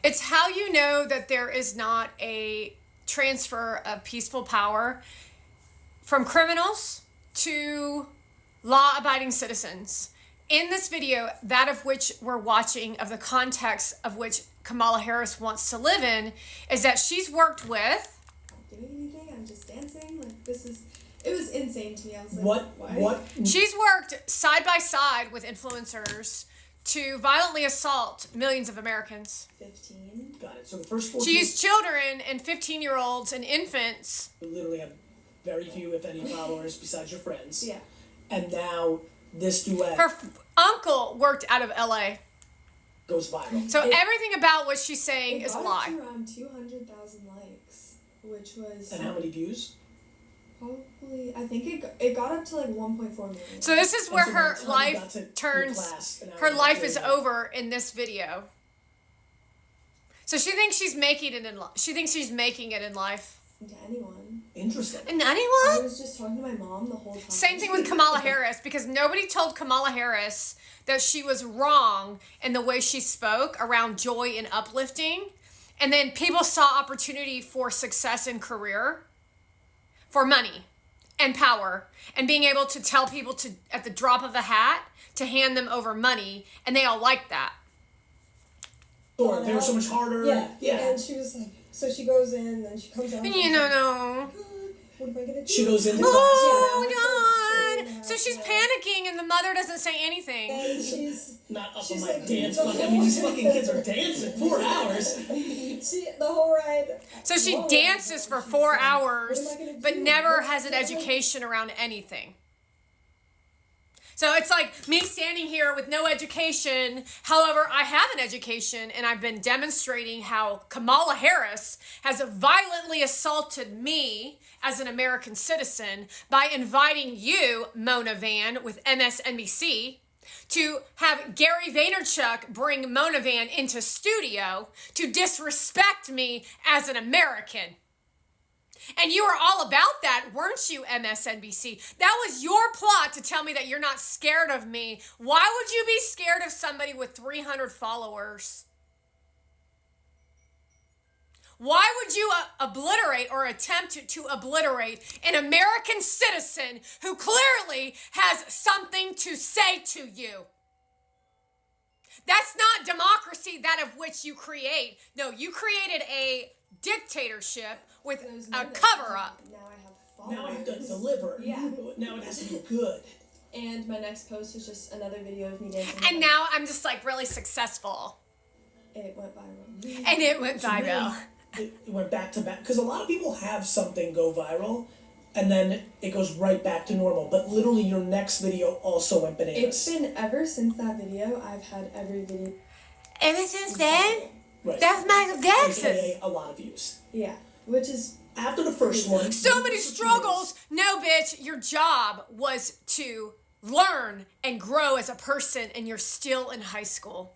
It's how you know that there is not a transfer of peaceful power from criminals to law-abiding citizens. In this video, that of which we're watching, of the context of which Kamala Harris wants to live in, is that she's worked with... I'm doing anything, I'm just dancing. Like, it was insane to me. I was like, what? She's worked side by side with influencers to violently assault millions of Americans. 15. Got it. So the first 14... She used children and 15-year-olds and infants. You literally have very few, if any, followers besides your friends. Yeah. And now this duet... Her uncle worked out of L.A. goes viral. So everything about what she's saying is a lie. It got up to around 200,000 likes, which was... And how many views? Probably, I think it got up to like 1.4 million. So this is where so her by the time you life got to your turns, class, an hour her life later, is over in this video. So she thinks she's making it in life. She thinks she's making it in life. To anyone. Interesting. And I anyone? was just talking to my mom the whole time. Same thing with Kamala Harris, because nobody told Kamala Harris that she was wrong in the way she spoke around joy and uplifting. And then people saw opportunity for success and career, for money and power, and being able to tell people to, at the drop of a hat, to hand them over money, and they all liked that. Sure, they were so much harder. Yeah. And she was like, so she goes in, and she comes out. No. What am I gonna do? She goes into Oh, class. God. So she's panicking, and the mother doesn't say anything. And she's not up she's on my like, dance the fucking. I whole- mean, these fucking kids are dancing 4 hours. the whole ride. So she Whoa. dances for She's 4 like, hours, what am I gonna but do? never has an education around anything. So it's like me standing here with no education. However, I have an education, and I've been demonstrating how Kamala Harris has violently assaulted me as an American citizen by inviting you, Mona Van, with MSNBC, to have Gary Vaynerchuk bring Mona Van into studio to disrespect me as an American. And you were all about that, weren't you, MSNBC? That was your plot to tell me that you're not scared of me. Why would you be scared of somebody with 300 followers? Why would you obliterate or attempt to obliterate an American citizen who clearly has something to say to you? That's not democracy, that of which you create. No, you created a dictatorship with a cover-up. Now I have Now I have followers. to deliver. Yeah. Now it has to be good. And my next post was just another video of me dancing. And now I'm just like really successful. It went viral. And it went So viral. then it went back to back. Because a lot of people have something go viral, and then it goes right back to normal. But literally your next video also went bananas. It's been ever since that video, I've had every video. Ever since then, Right. that's Michael Jackson. AKA a lot of views. Yeah. Which is After the first one... So many struggles. No, bitch, your job was to learn and grow as a person, and you're still in high school.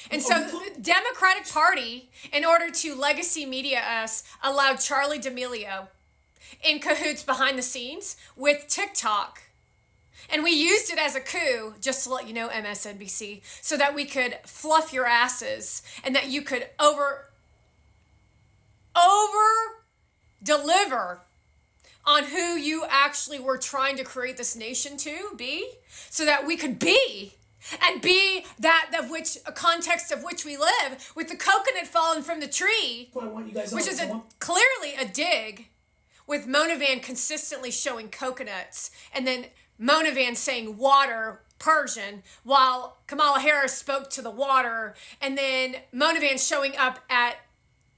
And so the Democratic Party, in order to legacy media us, allowed Charlie D'Amelio in cahoots behind the scenes with TikTok. And we used it as a coup, just to let you know, MSNBC, so that we could fluff your asses and that you could over deliver on who you actually were trying to create this nation to be, so that we could be and be that of which a context of which we live, with the coconut falling from the tree, I want you guys which on. is clearly a dig, with Mona Van consistently showing coconuts, and then Mona Van saying water, Persian, while Kamala Harris spoke to the water, and then Mona Van showing up at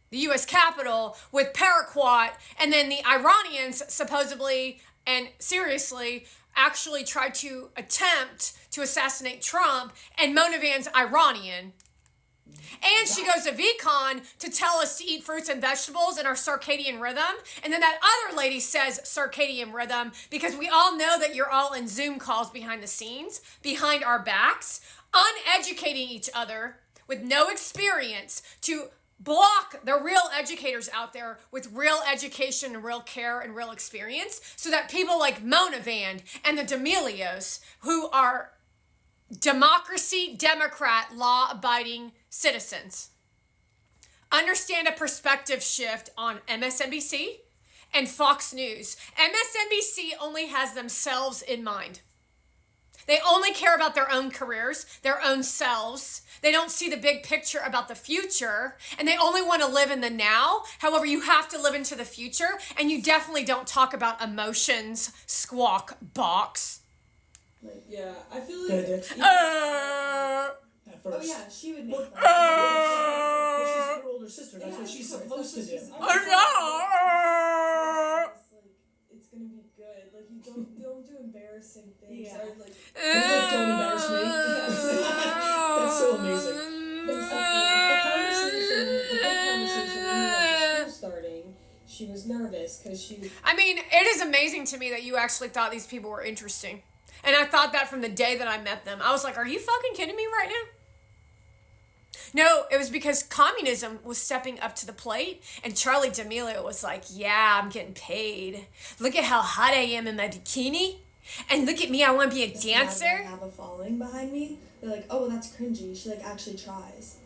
the U.S. Capitol with paraquat, and then the Iranians supposedly and seriously actually tried to attempt to assassinate Trump, and Mona Van's Iranian. And she goes to VCon to tell us to eat fruits and vegetables in our circadian rhythm. And then that other lady says circadian rhythm, because we all know that you're all in Zoom calls behind the scenes, behind our backs, uneducating each other with no experience to block the real educators out there with real education and real care and real experience, so that people like Mona Van and the D'Amelios, who are democracy, Democrat, law-abiding citizens, understand a perspective shift on MSNBC and Fox News. MSNBC only has themselves in mind. They only care about their own careers, their own selves. They don't see the big picture about the future, and they only want to live in the now. However, you have to live into the future, and you definitely don't talk about emotions, squawk box. Like, yeah, I feel Go like. ahead, Dix. Uh, At Oh first. yeah, she would make Well, that. well, she's your older sister. That's Yeah, what she's of course, supposed to that's do. what she's- Oh, no. It's gonna be good. Like you don't do embarrassing things. Yeah. I would, like Don't embarrass me. That's so amazing. The big conversation, when the school starting, she was nervous because she. I mean, it is amazing to me that you actually thought these people were interesting. And I thought that from the day that I met them. I was like, are you fucking kidding me right now? No, it was because communism was stepping up to the plate, and Charlie D'Amelio was like, yeah, I'm getting paid. Look at how hot I am in my bikini. And look at me, I want to be a now that I dancer. have a following behind me. They're like, oh, that's cringy. She like actually tries.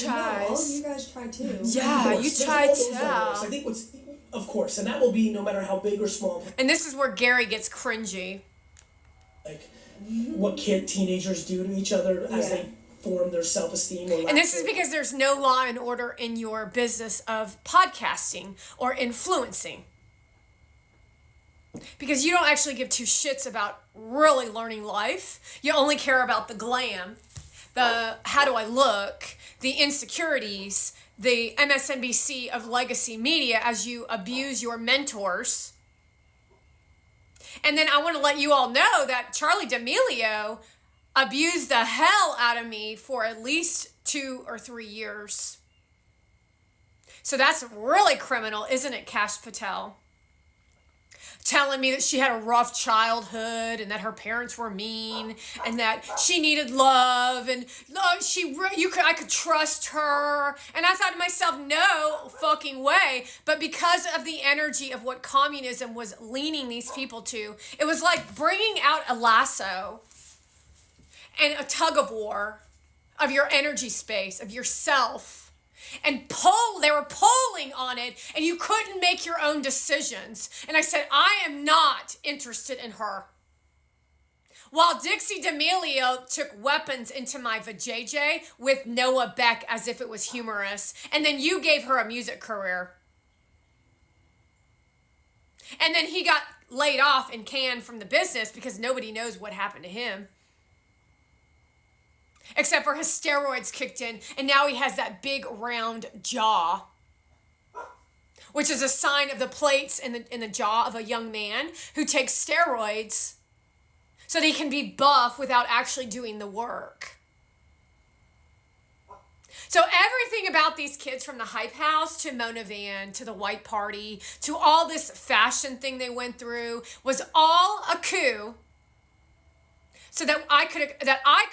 No, all of Tries. you guys try too. Yeah, Of course, you there's try all those levels. I too. think of course, and that will be no matter how big or small, And this is where Gary gets cringy. like what teenagers do to each other as Yeah. they form their self-esteem. Or And this is because there's no law and order in your business of podcasting or influencing. Because you don't actually give two shits about really learning life. You only care about the glam, the how do I look, the insecurities, the MSNBC of legacy media as you abuse your mentors. And then I want to let you all know that Charlie D'Amelio abused the hell out of me for at least 2 or 3 years. So that's really criminal, isn't it, Cash Patel? Telling me that she had a rough childhood and that her parents were mean and that she needed love and I could trust her. And I thought to myself, no fucking way. But because of the energy of what communism was leaning these people to, it was like bringing out a lasso and a tug of war of your energy space, of yourself. And they were pulling on it, and you couldn't make your own decisions. And I said, I am not interested in her. While Dixie D'Amelio took weapons into my vajayjay with Noah Beck as if it was humorous, and then you gave her a music career. And then he got laid off and canned from the business because nobody knows what happened to him. Except for his steroids kicked in, and now he has that big round jaw, which is a sign of the plates in the jaw of a young man who takes steroids so that he can be buff without actually doing the work. So everything about these kids, from the Hype House to Mona Van to the White Party to all this fashion thing they went through, was all a coup. So that I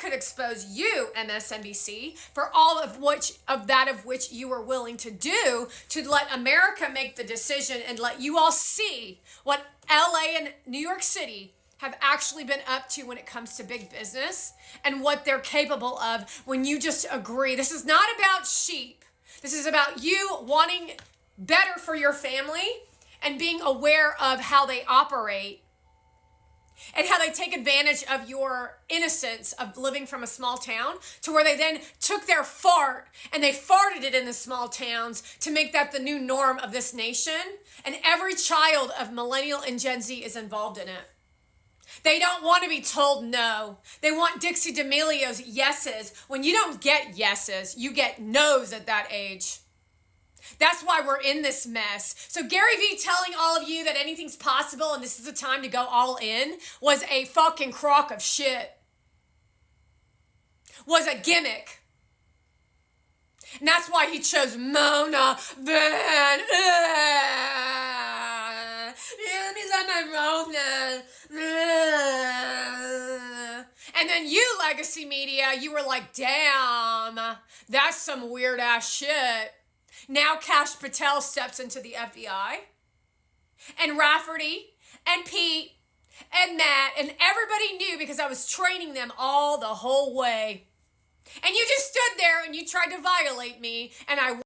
could expose you, MSNBC, for all of which you were willing to do to let America make the decision and let you all see what LA and New York City have actually been up to when it comes to big business and what they're capable of when you just agree. This is not about sheep. This is about you wanting better for your family and being aware of how they operate and how they take advantage of your innocence of living from a small town to where they then took their fart and they farted it in the small towns to make that the new norm of this nation. And every child of millennial and Gen Z is involved in it. They don't want to be told no. They want Dixie D'Amelio's yeses. When you don't get yeses, you get no's at that age. That's why we're in this mess. So Gary Vee telling all of you that anything's possible and this is the time to go all in was a fucking crock of shit. Was a gimmick. And that's why he chose Mona Van. He's on my Mona. And then you, Legacy Media, you were like, damn, that's some weird ass shit. Now Cash Patel steps into the FBI, and Rafferty, and Pete, and Matt, and everybody knew because I was training them all the whole way. And you just stood there and you tried to violate me, and I